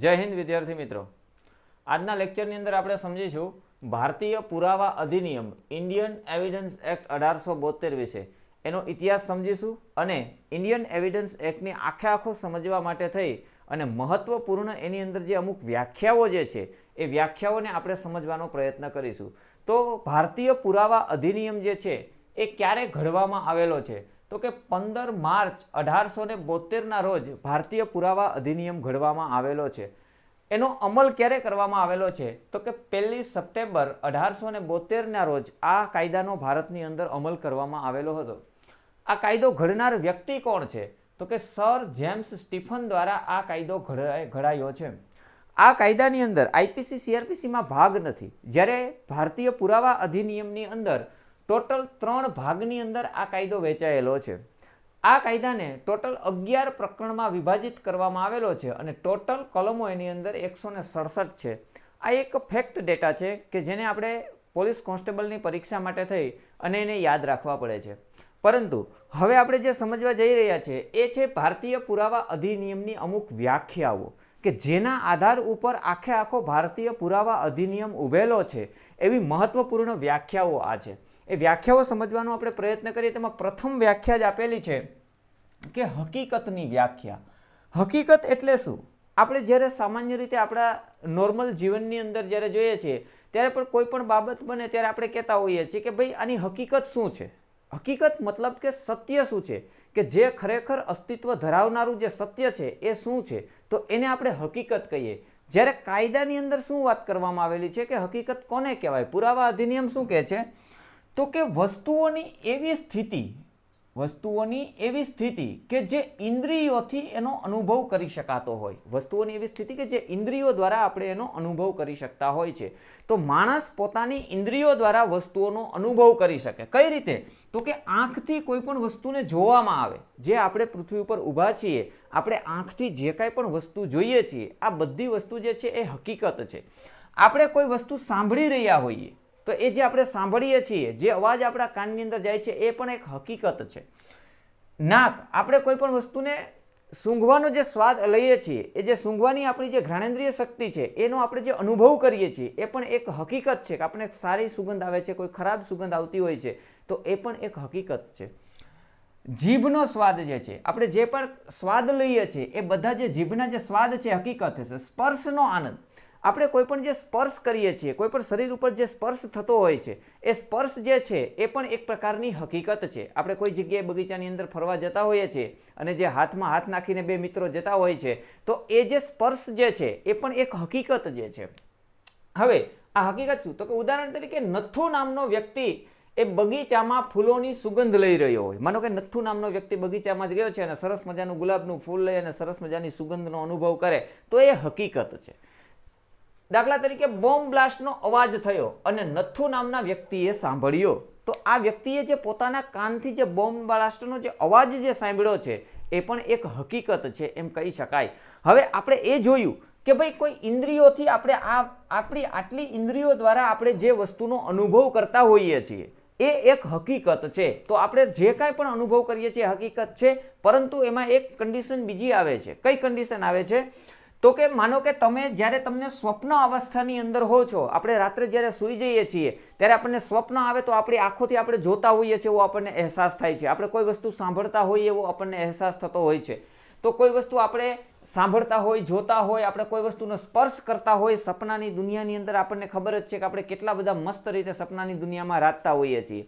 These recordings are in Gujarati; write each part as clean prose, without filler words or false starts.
જય હિન્દ વિદ્યાર્થી મિત્રો, આજના લેક્ચરની અંદર આપણે સમજીશું ભારતીય પુરાવા અધિનિયમ ઇન્ડિયન એવિડન્સ એક્ટ 1872 વિશે એનો ઇતિહાસ સમજીશું અને ઇન્ડિયન એવિડન્સ એક્ટની આખો સમજવા માટે થઈ અને મહત્વપૂર્ણ એની અંદર જે અમુક વ્યાખ્યાઓ જે છે એ વ્યાખ્યાઓને આપણે સમજવાનો પ્રયત્ન કરીશું. તો ભારતીય પુરાવા અધિનિયમ જે છે એ ક્યારે ઘડવામાં આવેલો છે? તો કે 15 માર્ચ 1872ના રોજ ભારતીય પુરાવા અધિનિયમ ઘડવામાં આવેલો છે. એનો અમલ ક્યારે કરવામાં આવેલો છે? તો કે 1 સપ્ટેમ્બર 1872ના રોજ આ કાયદાનો ભારતની અંદર અમલ કરવામાં આવેલો હતો. આ કાયદો ઘડનાર વ્યક્તિ કોણ છે? તો કે સર જેમ્સ સ્ટીફન દ્વારા આ કાયદો ઘડાયો છે. આ કાયદાની અંદર આઈપીસી સીઆરપીસીમાં ભાગ નથી. જ્યારે ભારતીય પુરાવા અધિનિયમની અંદર ટોટલ 3 ભાગની અંદર આ કાયદો વહેંચાયેલો છે. આ કાયદાને ટોટલ 11 પ્રકરણમાં વિભાજિત કરવામાં આવેલો છે અને ટોટલ કલમો એની અંદર 167 છે. આ એક ફેક્ટ ડેટા છે કે જેને આપણે પોલીસ કોન્સ્ટેબલની પરીક્ષા માટે થઈ અને એને યાદ રાખવા પડે છે. પરંતુ હવે આપણે જે સમજવા જઈ રહ્યા છે એ છે ભારતીય પુરાવા અધિનિયમની અમુક વ્યાખ્યાઓ કે જેના આધાર ઉપર આખો ભારતીય પુરાવા અધિનિયમ ઉભેલો છે. એવી મહત્વપૂર્ણ વ્યાખ્યાઓ આ છે. એ વ્યાખ્યાઓ સમજવાનો આપણે પ્રયત્ન કરીએ. તેમાં પ્રથમ વ્યાખ્યા જ આપેલી છે કે હકીકતની વ્યાખ્યા. હકીકત એટલે શું? આપણે જ્યારે સામાન્ય રીતે આપણા નોર્મલ જીવનની અંદર જ્યારે જોઈએ છીએ ત્યારે પણ કોઈ પણ બાબત બને ત્યારે આપણે કહેતા હોઈએ છીએ કે ભાઈ આની હકીકત શું છે. હકીકત મતલબ કે સત્ય શું છે, કે જે ખરેખર અસ્તિત્વ ધરાવનારું જે સત્ય છે એ શું છે, તો એને આપણે હકીકત કહીએ. જ્યારે કાયદાની અંદર શું વાત કરવામાં આવેલી છે કે હકીકત કોને કહેવાય? પુરાવા અધિનિયમ શું કહે છે? તો કે વસ્તુઓની એવી સ્થિતિ કે જે ઇન્દ્રિયોથી એનો અનુભવ કરી શકાતો હોય. વસ્તુઓની એવી સ્થિતિ કે જે ઇન્દ્રિયો દ્વારા આપણે એનો અનુભવ કરી શકતા હોય છે. તો માણસ પોતાની ઇન્દ્રિયો દ્વારા વસ્તુઓનો અનુભવ કરી શકે. કઈ રીતે? તો કે આંખથી કોઈ પણ વસ્તુને જોવામાં આવે. જે આપણે પૃથ્વી ઉપર ઊભા છીએ, આપણે આંખથી જે કાંઈ પણ વસ્તુ જોઈએ છીએ, આ બધી વસ્તુ જે છે એ હકીકત છે. આપણે કોઈ વસ્તુ સાંભળી રહ્યા હોઈએ તો એ જે આપણે સાંભળીએ છીએ, જે અવાજ આપણા કાનની અંદર જાય છે, એ પણ એક હકીકત છે. નાક, આપણે કોઈ પણ વસ્તુને સૂંઘવાનો જે સ્વાદ લઈએ છીએ, એ જે સૂંઘવાની આપણી જે ઘ્રાણેન્દ્રિય શક્તિ છે એનો આપણે જે અનુભવ કરીએ છીએ એ પણ એક હકીકત છે કે આપણે એક સારી સુગંધ આવે છે, કોઈ ખરાબ સુગંધ આવતી હોય છે, તો એ પણ એક હકીકત છે. જીભનો સ્વાદ જે છે, આપણે જે પણ સ્વાદ લઈએ છીએ એ બધા જે જીભના જે સ્વાદ છે હકીકત છે. સ્પર્શનો આનંદ, આપણે કોઈ પણ જે સ્પર્શ કરીએ છીએ, કોઈ પણ શરીર ઉપર જે સ્પર્શ થતો હોય છે, એ સ્પર્શ જે છે એ પણ એક પ્રકારની હકીકત છે. આપણે કોઈ જગ્યાએ બગીચાની અંદર ફરવા જતા હોઈએ છીએ અને જે હાથમાં હાથ નાખીને બે મિત્રો જતા હોય છે, તો એ જે સ્પર્શ જે છે એ પણ એક હકીકત જે છે. હવે આ હકીકત શું? તો કે ઉદાહરણ તરીકે નથુ નામનો વ્યક્તિ એ બગીચામાં ફૂલોની સુગંધ લઈ રહ્યો હોય. માનો કે નથુ નામનો વ્યક્તિ બગીચામાં જ ગયો છે અને સરસ મજાનું ગુલાબનું ફૂલ લઈ અને સરસ મજાની સુગંધનો અનુભવ કરે, તો એ હકીકત છે. દાખલા તરીકે બોમ્બ બ્લાસ્ટનો અવાજ થયો અને નથુ નામના વ્યક્તિએ સાંભળ્યો, તો આ વ્યક્તિએ જે પોતાના કાનથી જે બોમ્બ બ્લાસ્ટનો જે અવાજ જે સાંભળ્યો છે એ પણ એક હકીકત છે એમ કહી શકાય. હવે આપણે એ જોયું કે ભાઈ કોઈ ઇન્દ્રિયોથી આપણે આપણી આટલી ઇન્દ્રિયો દ્વારા આપણે જે વસ્તુનો અનુભવ કરતા હોઈએ છીએ એ એક હકીકત છે. તો આપણે જે કાંઈ પણ અનુભવ કરીએ છીએ હકીકત છે, પરંતુ એમાં એક કન્ડિશન બીજી આવે છે. કઈ કન્ડિશન આવે છે? તો કે માનો કે જ્યારે તમને સ્વપ્ન અવસ્થાની અંદર હો છો, આપણે રાત્રે જ્યારે સૂઈ જઈએ છીએ ત્યારે આપણને સ્વપ્ન આવે તો આપણી આંખોથી આપણે જોતા હોઈએ છીએ એવો આપણને અહેસાસ થાય છે. આપણે કોઈ વસ્તુ સાંભળતા હોઈએ એવો આપણને અહેસાસ થતો હોય છે. તો કોઈ વસ્તુ આપણે સાંભળતા હોય, જોતા હોય, આપણે કોઈ વસ્તુનો સ્પર્શ કરતા હોય, સપનાની દુનિયાની અંદર આપણને ખબર જ છે કે આપણે કેટલા બધા મસ્ત રીતે સપનાની દુનિયામાં રાતતા હોઈએ છીએ.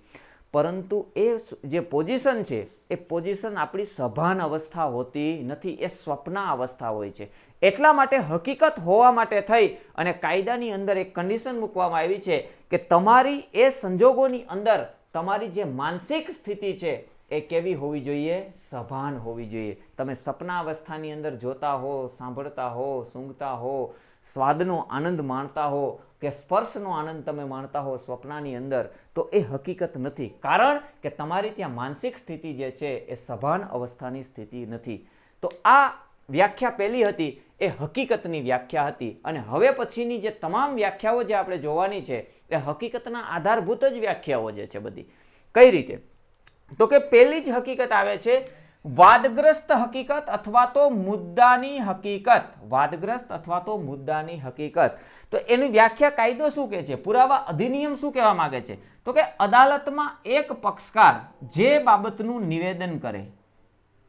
પરંતુ એ જે પોઝિશન છે એ પોઝિશન આપણી સભાન અવસ્થા હોતી નથી, એ સ્વપ્ન અવસ્થા હોય છે. એટલા માટે હકીકત હોવા માટે થઈ અને કાયદાની અંદર એક કન્ડિશન મૂકવામાં આવી છે કે તમારી એ સંજોગોની અંદર તમારી જે માનસિક સ્થિતિ છે એ કેવી હોવી જોઈએ? સભાન હોવી જોઈએ. તમે સપના અવસ્થાની અંદર જોતા હો, સાંભળતા હો, સૂંઘતા હો, સ્વાદનો આનંદ માણતા હો કે સ્પર્શનો આનંદ તમે માણતા હો સ્વપ્નાની અંદર, તો એ હકીકત નથી. કારણ કે તમારી ત્યાં માનસિક સ્થિતિ જે છે એ સભાન અવસ્થાની સ્થિતિ નથી. તો આ વ્યાખ્યા પહેલી હતી એ હકીકતની વ્યાખ્યા હતી. અને હવે પછીની જે તમામ વ્યાખ્યાઓ જે આપણે જોવાની છે એ હકીકતના આધારભૂત જ વ્યાખ્યાઓ જે છે બધી. કઈ રીતે? તો કે પહેલી જ હકીકત આવે છે વાદગ્રસ્ત હકીકત અથવા તો મુદ્દાની હકીકત, વાદગ્રસ્ત અથવા તો મુદ્દાની હકીકત. તો એની વ્યાખ્યા કાયદો શું કહે છે, પુરાવા અધિનિયમ શું કહેવા માંગે છે? તો કે અદાલતમાં એક પક્ષકાર જે બાબતનું નિવેદન કરે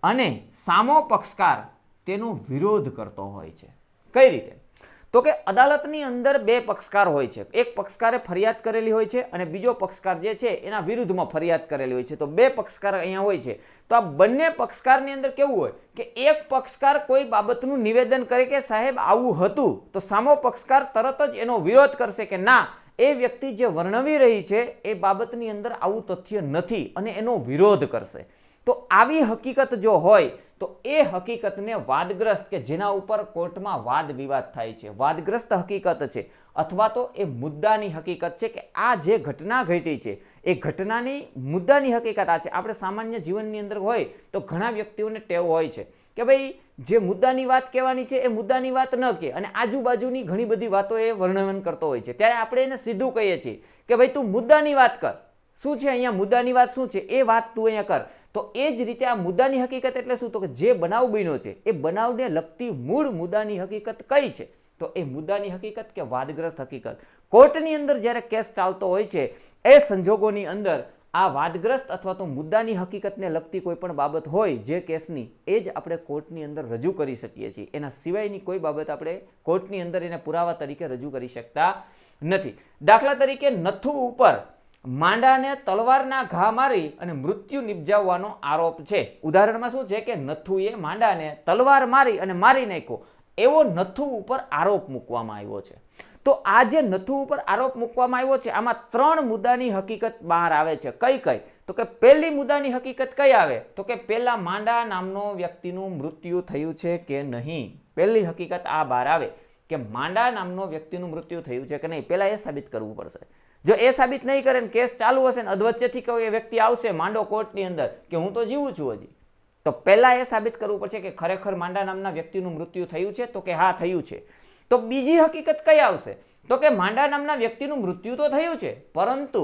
અને સામો પક્ષકાર તેનો વિરોધ કરતો હોય છે. કઈ રીતે? તો કે અદાલતની અંદર બે પક્ષકાર હોય છે. એક પક્ષકારે ફરિયાદ કરેલી હોય છે અને બીજો પક્ષકાર જે છે એના વિરુદ્ધમાં ફરિયાદ કરેલી હોય છે. તો બે પક્ષકાર અહીંયા હોય છે. તો આ બંને પક્ષકારની અંદર કેવું હોય કે એક પક્ષકાર કોઈ બાબતનું નિવેદન કરે કે સાહેબ આવું હતું, તો સામો પક્ષકાર તરત જ એનો વિરોધ કરશે કે ના, એ વ્યક્તિ જે વર્ણવી રહી છે એ બાબતની અંદર આવું તથ્ય નથી અને એનો વિરોધ કરશે. તો આવી હકીકત જો હોય તો એ હકીકતને વાદગ્રસ્ત, કે જેના ઉપર કોર્ટમાં વાદ વિવાદ થાય છે, વાદગ્રસ્ત હકીકત છે અથવા તો એ મુદ્દાની હકીકત છે કે આ જે ઘટના ઘટી છે એ ઘટનાની મુદ્દાની હકીકત આ છે. આપણે સામાન્ય જીવનની અંદર હોય તો ઘણા વ્યક્તિઓને ટેવ હોય છે કે ભાઈ જે મુદ્દાની વાત કહેવાની છે એ મુદ્દાની વાત ન કહે અને આજુબાજુની ઘણી બધી વાતો એ વર્ણન કરતો હોય છે. ત્યારે આપણે એને સીધું કહીએ છીએ કે ભાઈ તું મુદ્દાની વાત કર, શું છે અહીંયા મુદ્દાની વાત શું છે એ વાત તું અહીંયા કર. તો એ જ રીતે આ મુદ્દાની હકીકત એટલે શું? તો કે જે બનાવ બન્યો છે એ બનાવને લગતી મૂળ મુદ્દાની હકીકત કઈ છે? તો એ મુદ્દાની હકીકત કે વાદગ્રસ્ત હકીકત. કોર્ટની અંદર જ્યારે કેસ ચાલતો હોય છે એ સંજોગોની અંદર આ વાદગ્રસ્ત અથવા તો મુદ્દાની હકીકતને લગતી કોઈ પણ બાબત હોય જે કેસની, એ જ આપણે કોર્ટની અંદર રજૂ કરી શકીએ છીએ. એના સિવાયની કોઈ બાબત આપણે કોર્ટની અંદર એને પુરાવા તરીકે રજૂ કરી શકતા નથી. દાખલા તરીકે નથુ ઉપર માંડાને તલવારના ઘા મારી અને મૃત્યુ નિપજાવવાનો આરોપ છે. ઉદાહરણમાં શું છે કે નથુએ માંડાને તલવાર મારી અને મારી નાખ્યો, એવો નથુ ઉપર આરોપ મૂકવામાં આવ્યો છે. તો આ જે નથુ ઉપર આરોપ મૂકવામાં આવ્યો છે આમાં ત્રણ મુદ્દાની હકીકત બહાર આવે છે. કઈ કઈ? તો કે પહેલી મુદ્દાની હકીકત કઈ આવે? તો કે પેલા માંડા નામનો વ્યક્તિનું મૃત્યુ થયું છે કે નહીં. પહેલી હકીકત આ બહાર આવે કે માંડા નામનો વ્યક્તિનું મૃત્યુ થયું છે કે નહીં. પેલા એ સાબિત કરવું પડશે. જો એ સાબિત નહીં કરે ને કેસ ચાલુ હશે ને અધવચ્ચેથી કોઈ વ્યક્તિ આવશે માંડો કોર્ટની અંદર કે હું તો જીવું છું હજી, તો પહેલા એ સાબિત કરવું પડશે કે ખરેખર માંડા નામના વ્યક્તિનું મૃત્યુ થયું છે. તો કે હા થયું છે. તો બીજી હકીકત કઈ આવશે? તો કે માંડા નામના વ્યક્તિનું મૃત્યુ તો થયું છે પરંતુ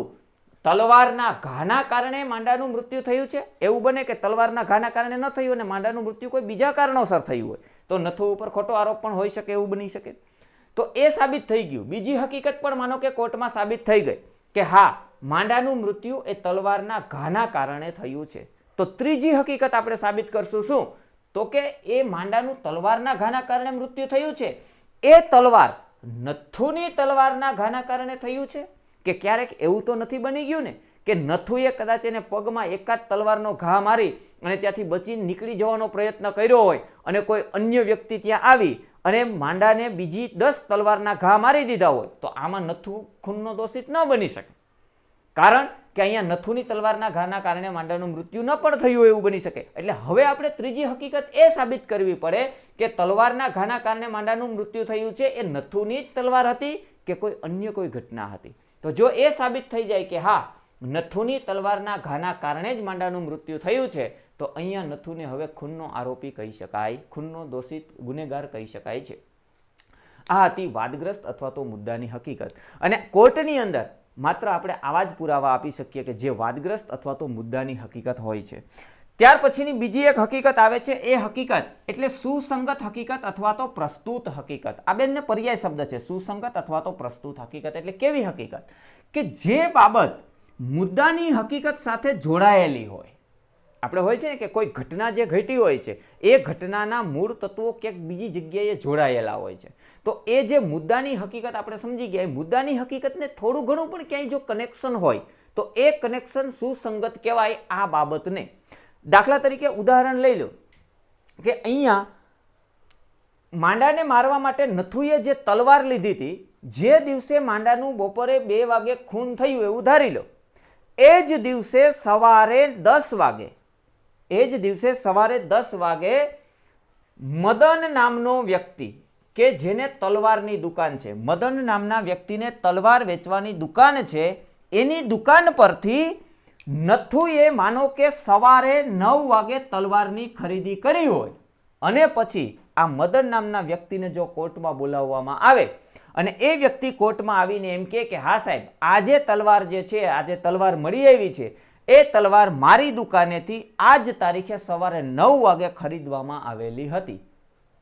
તલવારના ઘાના કારણે માંડાનું મૃત્યુ થયું છે. એવું બને કે તલવારના ઘાના કારણે ન થયું અને માંડાનું મૃત્યુ કોઈ બીજા કારણોસર થયું હોય તો નથુ ઉપર ખોટો આરોપ પણ હોઈ શકે, એવું બની શકે. તો એ સાબિત થઈ ગયું. બીજી હકીકત પણ માનો કે કોર્ટમાં સાબિત થઈ ગઈ કે હા માંડાનું મૃત્યુ એ તલવારના ઘાના કારણે થયું છે. તો ત્રીજી હકીકત આપણે સાબિત કરશું શું? તો કે એ માંડાનું તલવારના ઘાના કારણે મૃત્યુ થયું છે, એ તલવાર નથુની તલવારના ઘાના કારણે થયું છે. કે ક્યારેક એવું તો નથી બની ગયું ને કે નથુએ કદાચ એને પગમાં એકાદ તલવારનો ઘા મારી અને ત્યાંથી બચીને નીકળી જવાનો પ્રયત્ન કર્યો હોય અને કોઈ અન્ય વ્યક્તિ ત્યાં આવી અને માંડાને બીજી 10 તલવારના ઘા મારી દીધા હોય તો આમાં નથુ ખૂનનો દોષિત ન બની શકે. કારણ કે અહીંયા નથુની તલવારના ઘાના કારણે માંડાનું મૃત્યુ ન પણ થયું એવું બની શકે. એટલે હવે આપણે ત્રીજી હકીકત એ સાબિત કરવી પડે કે તલવારના ઘાના કારણે માંડાનું મૃત્યુ થયું છે એ નથુની જ તલવાર હતી કે કોઈ અન્ય કોઈ ઘટના હતી. તો જો એ સાબિત થઈ જાય કે હા નથુની તલવારના ઘાના કારણે જ માંડાનું મૃત્યુ થયું છે તો અહીંયા નથુને હવે ખૂનનો આરોપી કહી શકાય, ખૂનનો દોષિત ગુનેગાર કહી શકાય છે. આ હતી વાદગ્રસ્ત અથવા તો મુદ્દાની હકીકત. અને કોર્ટની અંદર માત્ર આપણે આવા જ પુરાવા આપી શકીએ કે જે વાદગ્રસ્ત અથવા તો મુદ્દાની હકીકત હોય છે. ત્યાર પછીની બીજી એક હકીકત આવે છે. એ હકીકત એટલે સુસંગત હકીકત અથવા તો પ્રસ્તુત હકીકત. આ બેનને પર્યાય શબ્દ છે. સુસંગત અથવા તો પ્રસ્તુત હકીકત એટલે કેવી હકીકત કે જે બાબત મુદ્દાની હકીકત સાથે જોડાયેલી હોય. આપણે હોય છે ને કે કોઈ ઘટના જે ઘટી હોય છે એ ઘટનાના મૂળ તત્વો ક્યાંક બીજી જગ્યાએ જોડાયેલા હોય છે. તો એ જે મુદ્દાની હકીકત આપણે સમજી ગયા, એ મુદ્દાની હકીકતને થોડું ઘણું પણ ક્યાંય જો કનેક્શન હોય તો એ કનેક્શન સુસંગત કહેવાય આ બાબતને. દાખલા તરીકે ઉદાહરણ લઈ લો કે અહીંયા માંડાને મારવા માટે નથુએ જે તલવાર લીધી હતી, જે દિવસે માંડાનું બપોરે 2 વાગે ખૂન થયું એવું ધારી લો, એ જ દિવસે સવારે 10 વાગે મદન નામનો વ્યક્તિ કે જેને તલવારની દુકાન છે, મદન નામના વ્યક્તિને તલવાર વેચવાની દુકાન છે, એની દુકાન પરથી નથુએ માનો કે સવારે 9 વાગે તલવારની ખરીદી કરી હોય અને પછી આ મદન નામના વ્યક્તિને જો કોર્ટમાં બોલાવવામાં આવે અને એ વ્યક્તિ કોર્ટમાં આવીને એમ કે હા સાહેબ આજે તલવાર જે છે, આજે તલવાર મળી આવી છે, એ તલવાર મારી દુકાનેથી આ જ તારીખે સવારે 9 વાગે ખરીદવામાં આવેલી હતી.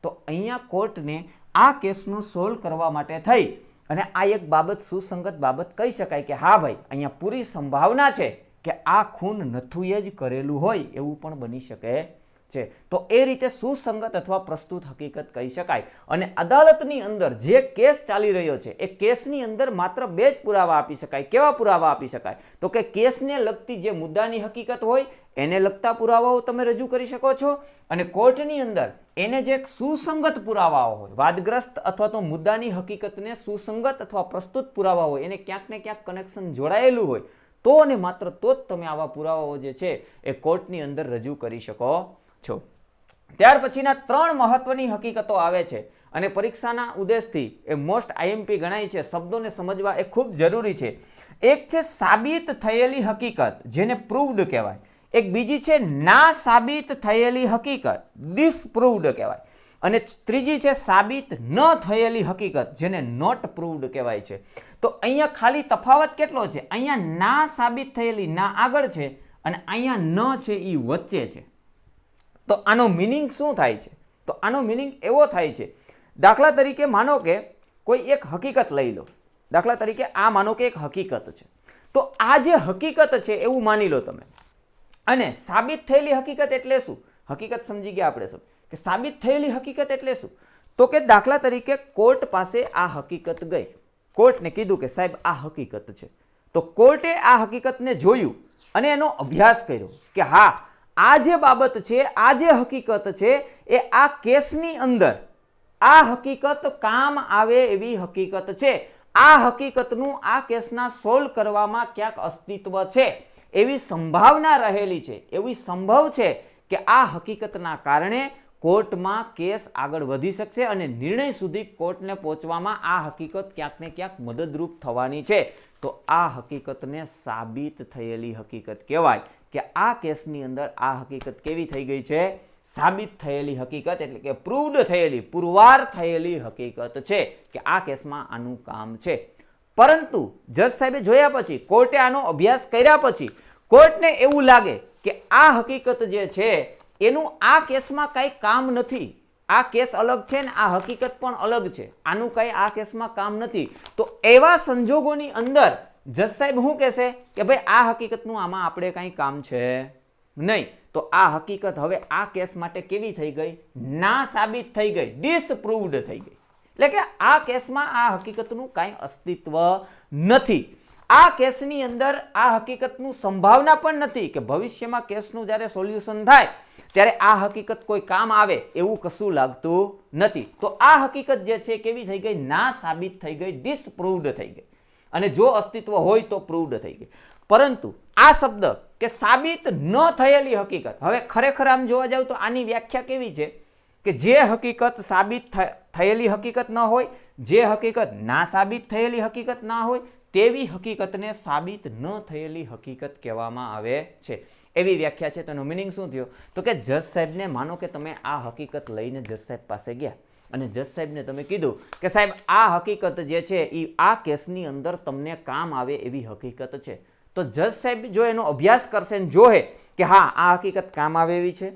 તો અહીંયા કોર્ટને આ કેસનું સોલ્વ કરવા માટે થઈ અને આ એક બાબત સુસંગત બાબત કહી શકાય કે હા ભાઈ, અહીંયા પૂરી સંભાવના છે કે આ ખૂન નથુએ જ કરેલું હોય એવું પણ બની શકે છે. તો એ રીતે સુસંગત અથવા પ્રસ્તુત હકીકત કહી શકાય. અને અદાલતની અંદર જે કેસ ચાલી રહ્યો છે એ કેસની અંદર માત્ર 2 જ પુરાવા આપી શકાય. કેવા પુરાવા આપી શકાય? તો કે કેસને લગતી જે મુદ્દાની હકીકત હોય એને લગતા પુરાવાઓ તમે રજૂ કરી શકો છો, અને કોર્ટની અંદર એને જે સુસંગત પુરાવાઓ હોય, વાદગ્રસ્ત અથવા તો મુદ્દાની હકીકતને સુસંગત અથવા પ્રસ્તુત પુરાવા હોય, એને ક્યાંક ને ક્યાંક કનેક્શન જોડાયેલું હોય, તો અને માત્ર તો જ તમે આવા પુરાવાઓ જે છે એ કોર્ટની અંદર રજૂ કરી શકો છો. ત્યાર પછીના 3 મહત્વની હકીકતો આવે છે અને પરીક્ષાના ઉદ્દેશથી એ મોસ્ટ આઈએમપી ગણાય છે. શબ્દોને સમજવા એ ખૂબ જરૂરી છે. એક છે સાબિત થયેલી હકીકત, જેને પ્રૂવડ કહેવાય. એક બીજી છે ના સાબિત થયેલી હકીકત, ડિસપ્રૂવડ કહેવાય. અને ત્રીજી છે સાબિત ન થયેલી હકીકત, જેને નોટ પ્રૂવડ કહેવાય છે. તો અહીંયા ખાલી તફાવત કેટલો છે? અહીંયા ના સાબિત થયેલી ના આગળ છે અને અહીંયા ન છે એ વચ્ચે છે. તો આનો મિનિંગ શું થાય છે? તો આનો મિનિંગ એવો થાય છે, દાખલા તરીકે માનો કે કોઈ એક હકીકત લઈ લો. દાખલા તરીકે આ માનો કે એક હકીકત છે. તો આ જે હકીકત છે એવું માની લો તમે. અને સાબિત થયેલી હકીકત એટલે શું? હકીકત સમજી ગયા આપણે સૌ કે સાબિત થયેલી હકીકત એટલે શું? તો કે દાખલા તરીકે કોર્ટ પાસે આ હકીકત ગઈ, કોર્ટને કીધું કે સાહેબ આ હકીકત છે. તો કોર્ટે આ હકીકતને જોયું અને એનો અભ્યાસ કર્યો કે હા, આ જે બાબત છે, આ જે હકીકત છે એ આ કેસની અંદર આ હકીકત કામ આવે એવી હકીકત છે. આ હકીકતનું આ કેસના સોલ્વ કરવામાં ક્યાંક અસ્તિત્વ છે, એવી સંભાવના રહેલી છે, એવી સંભવ છે કે આ હકીકતના કારણે કોર્ટમાં કેસ આગળ વધી શકશે અને નિર્ણય સુધી કોર્ટને પહોંચવામાં આ હકીકત ક્યાંક ને ક્યાંક મદદરૂપ થવાની છે. તો આ હકીકતને સાબિત થયેલી હકીકત કહેવાય કે આ કેસની અંદર આ હકીકત કેવી થઈ ગઈ છે? સાબિત થયેલી હકીકત, એટલે કે પ્રૂવડ થયેલી, પુરવાર થયેલી હકીકત છે કે આ કેસમાં આનું કામ છે. પરંતુ જજ સાહેબે જોયા પછી, કોર્ટે આનો અભ્યાસ કર્યા પછી કોર્ટને એવું લાગે કે આ હકીકત જે છે એનું આ કેસમાં કંઈ કામ નથી. આ કેસ અલગ છે ને આ હકીકત પણ અલગ છે, આનું કંઈ આ કેસમાં કામ નથી. તો એવા સંજોગોની અંદર જજ સાહેબ શું કહેશે કે ભાઈ આ હકીકતનું આમાં આપણે કંઈ કામ છે નહીં. તો આ હકીકત હવે આ કેસ માટે કેવી થઈ ગઈ? ના સાબિત થઈ ગઈ, ડિસપ્રૂવડ થઈ ગઈ. એટલે કે આ કેસમાં આ હકીકતનું કાંઈ અસ્તિત્વ નથી. આ કેસની અંદર આ હકીકતનું સંભાવના પણ નથી કે ભવિષ્યમાં કેસનું જ્યારે સોલ્યુશન થાય ત્યારે આ હકીકત કોઈ કામ આવે એવું કશું લાગતું નથી. તો આ હકીકત જે છે કેવી થઈ ગઈ? ના સાબિત થઈ ગઈ, ડિસપ્રૂવડ થઈ ગઈ. અને જો અસ્તિત્વ હોય તો પ્રૂવડ થઈ ગઈ. પરંતુ આ શબ્દ કે સાબિત ન થયેલી હકીકત, હવે ખરેખર આમ જોવા જાવ તો આની વ્યાખ્યા કેવી છે કે જે હકીકત સાબિત થયેલી હકીકત ન હોય, જે હકીકત ના સાબિત થયેલી હકીકત ના હોય, તેવી હકીકતને સાબિત ન થયેલી હકીકત કહેવામાં આવે છે. એવી વ્યાખ્યા છે. તેનો મિનિંગ શું થયો? તો કે જજ સાહેબને માનો કે તમે આ હકીકત લઈને જજ સાહેબ પાસે ગયા અને જજ સાહેબને તમે કીધું કે સાહેબ આ હકીકત જે છે એ આ કેસની અંદર તમને કામ આવે એવી હકીકત છે. તો જજ સાહેબ જો એનો અભ્યાસ કરશે ને જોહે કે હા આ હકીકત કામ આવે એવી છે,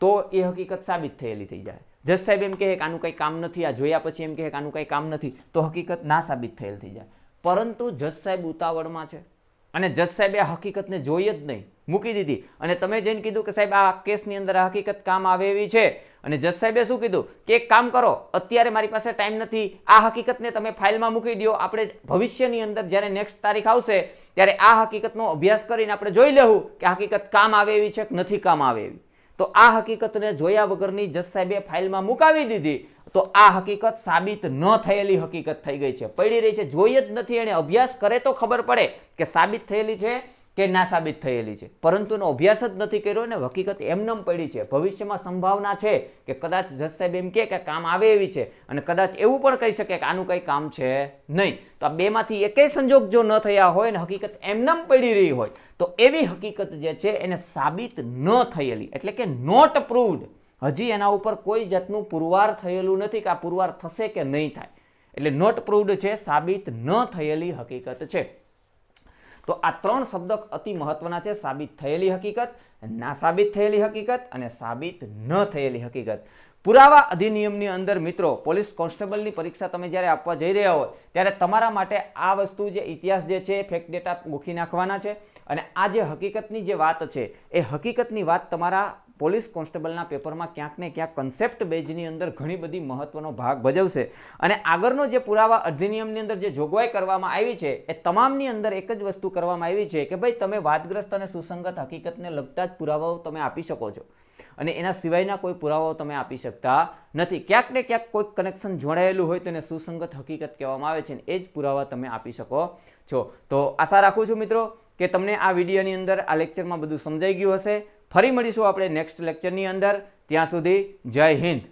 તો એ હકીકત સાબિત થયેલી થઈ જાય. જજ સાહેબ એમ કહે કે આનું કંઈ કામ નથી, આ જોયા પછી એમ કહે કે આનું કંઈ કામ નથી, તો હકીકત ના સાબિત થયેલ થઈ જાય. પરંતુ જજ સાહેબ ઉતાવળમાં છે અને જજ સાહેબે આ હકીકતને જોઈ જ નહીં, મૂકી દીધી. અને તમે જઈને કીધું કે સાહેબ આ કેસની અંદર આ હકીકત કામ આવે એવી છે, અને જજ સાહેબે શું કીધું કે એક કામ કરો, અત્યારે મારી પાસે ટાઈમ નથી, આ હકીકતને તમે ફાઇલમાં મૂકી દો, આપણે ભવિષ્યની અંદર જ્યારે નેક્સ્ટ તારીખ આવશે ત્યારે આ હકીકતનો અભ્યાસ કરીને આપણે જોઈ લેવું કે હકીકત કામ આવે એવી છે કે નથી કામ આવે એવી. તો આ હકીકતને જોયા વગરની જજ સાહેબે ફાઇલમાં મુકાવી દીધી. તો આ હકીકત સાબિત ન થયેલી હકીકત થઈ ગઈ છે, પડી રહી છે, જોઈ જ નથી. એને અભ્યાસ કરે તો ખબર પડે કે સાબિત થયેલી છે કે ના સાબિત થયેલી છે, પરંતુ એનો અભ્યાસ જ નથી કર્યો ને હકીકત એમનેમ પડી છે. ભવિષ્યમાં સંભાવના છે કે કદાચ જજ સાહેબ એમ કે કામ આવે એવી છે, અને કદાચ એવું પણ કહી શકે કે આનું કંઈ કામ છે નહીં. તો આ બેમાંથી એકેય સંજોગ જો ન થયા હોય ને હકીકત એમનેમ પડી રહી હોય, તો એવી હકીકત જે છે એને સાબિત ન થયેલી, એટલે કે નોટ પ્રૂવડ, હજી એના ઉપર કોઈ જાતનું પુરવાર થયેલું નથી કે આ પુરવાર થશે કે નહીં થાય, એટલે નોટ પ્રૂવડ છે, સાબિત ન થયેલી હકીકત છે. તો આ 3 શબ્દ અતિ મહત્વના છે: સાબિત થયેલી હકીકત, ના સાબિત થયેલી હકીકત અને સાબિત ન થયેલી હકીકત. પુરાવા અધિનિયમની અંદર મિત્રો પોલીસ કોન્સ્ટેબલની પરીક્ષા તમે જ્યારે આપવા જઈ રહ્યા હોય ત્યારે તમારા માટે આ વસ્તુ જે ઇતિહાસ જે છે ફેક ડેટા ગોખી નાખવાના છે અને આ જે હકીકતની જે વાત છે એ હકીકતની વાત તમારા પોલીસ કોન્સ્ટેબલના પેપરમાં ક્યાંક ને ક્યાંક કન્સેપ્ટ બેઝની અંદર ઘણી બધી મહત્વનો ભાગ ભજવશે. અને આગળનો જે પુરાવા અધિનિયમની અંદર જે જોગવાઈ કરવામાં આવી છે એ તમામની અંદર એક જ વસ્તુ કરવામાં આવી છે કે ભાઈ તમે વાદગ્રસ્ત અને સુસંગત હકીકતને લગતા જ પુરાવાઓ તમે આપી શકો છો અને એના સિવાયના કોઈ પુરાવાઓ તમે આપી શકતા નથી. ક્યાંક ને ક્યાંક કોઈક કનેક્શન જોડાયેલું હોય તો એને સુસંગત હકીકત કહેવામાં આવે છે અને એ જ પુરાવા તમે આપી શકો છો. તો આશા રાખું છું મિત્રો કે તમને આ વિડીયોની અંદર આ લેક્ચરમાં બધું સમજાઈ ગયું હશે. ફરી મળીશું આપણે નેક્સ્ટ લેક્ચરની અંદર. ત્યાં સુધી જય હિન્દ.